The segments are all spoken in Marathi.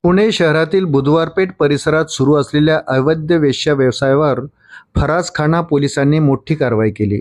पुणे शहरातील बुधवारपेठ परिसरात सुरू असलेल्या अवैध वेश्या व्यवसायावर फरासखाना पोलिसांनी मोठी कारवाई केली।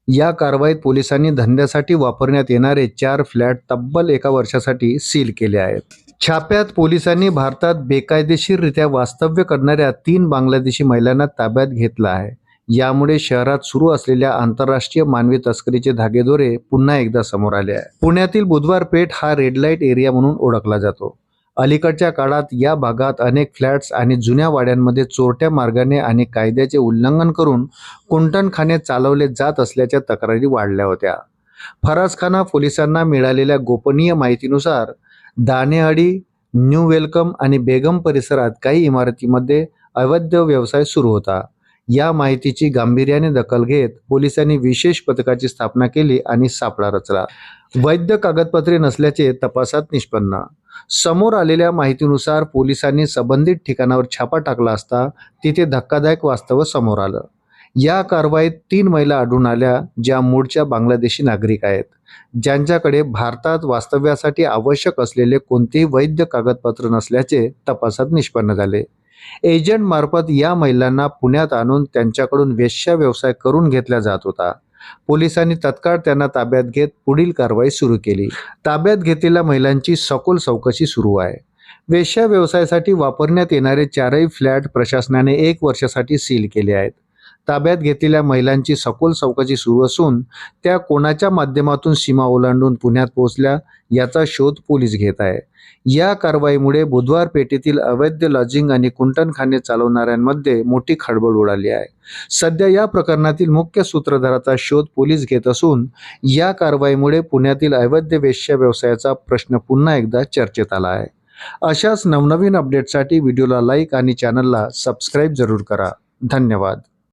या कारवाईत पोलिसांनी धंद्यासाठी वापरण्यात येणारे 4 फ्लॅट तब्बल 1 वर्षासाठी सील केले आहेत। छाप्यात पोलिसांनी भारतात बेकायदेशीररित्या वास्तव्य करणाऱ्या 3 बांगलादेशी महिलांना ताब्यात घेतलं आहे। यामुळे शहरात सुरू असलेल्या आंतरराष्ट्रीय मानवी तस्करीचे धागेदोरे पुन्हा एकदा समोर आले आहे। पुण्यातील बुधवारपेठ हा रेड लाईट एरिया म्हणून ओळखला जातो। अलीकडच्या काळात या भागात अनेक फ्लॅट्स आणि जुन्या वाड्यांमध्ये चोरट्या मार्गाने आणि कायद्याचे उल्लंघन करून कुंटणखाने चालवले जात असल्याच्या तक्रारी वाढल्या होत्या। फरासखाना पोलिसांना मिळालेल्या गोपनीय माहितीनुसार दाणेआडी, न्यू वेलकम आणि बेगम परिसरात काही इमारतींमध्ये अवैध व्यवसाय सुरू होता। या माहितीची गांभीर्याने दखल घेत पोलिसांनी विशेष पथकाची स्थापना केली आणि सापळा रचला। वैध कागदपत्रे नसल्याचे तपासात निष्पन्न। समोर आलेल्या माहितीनुसार पोलिसांनी संबंधित ठिकाणावर छापा टाकला असता तिथे धक्कादायक वास्तव समोर आलं। या कारवाईत 3 महिला आढळून आल्या, ज्या मूळच्या बांगलादेशी नागरिक आहेत, ज्यांच्याकडे भारतात वास्तव्यासाठी आवश्यक असलेले कोणतेही वैध कागदपत्र नसल्याचे तपासात निष्पन्न झाले। एजंट मार्फत या महिलांना पुण्यात आणून त्यांच्याकडून वेश्या व्यवसाय करून घेतला जात होता। पोलिसांनी तत्काळ त्यांना ताब्यात घेत पुढील कारवाई सुरू केली। ताब्यात घेतलेल्या महिलांची सखोल चौकशी सुरू आहे। वेश्या व्यवसायासाठी वापरण्यात येणारे 4ही फ्लॅट प्रशासनाने 1 वर्षासाठी सील केले आहेत। ताब्यात घेतलेल्या महिलांची सखोल चौकशी सुरू असून त्या कोणाच्या माध्यमातून सीमा ओलांडून पुण्यात पोहोचल्या याचा शोध पोलीस घेत आहे। या कारवाईमुळे बुधवार पेठेतील अवैध लॉजिंग आणि कुंटणखाने चालवणाऱ्यांमध्ये मोठी खळबळ उडाली आहे। सध्या या प्रकरणातील मुख्य सूत्रधाराचा शोध पोलीस घेत असून या कारवाईमुळे पुण्यातील अवैध वेश्या व्यवसायाचा प्रश्न पुन्हा एकदा चर्चेत आला आहे। अशाच नवनवीन अपडेटसाठी व्हिडिओला लाईक आणि चॅनलला सबस्क्राईब जरूर करा। धन्यवाद।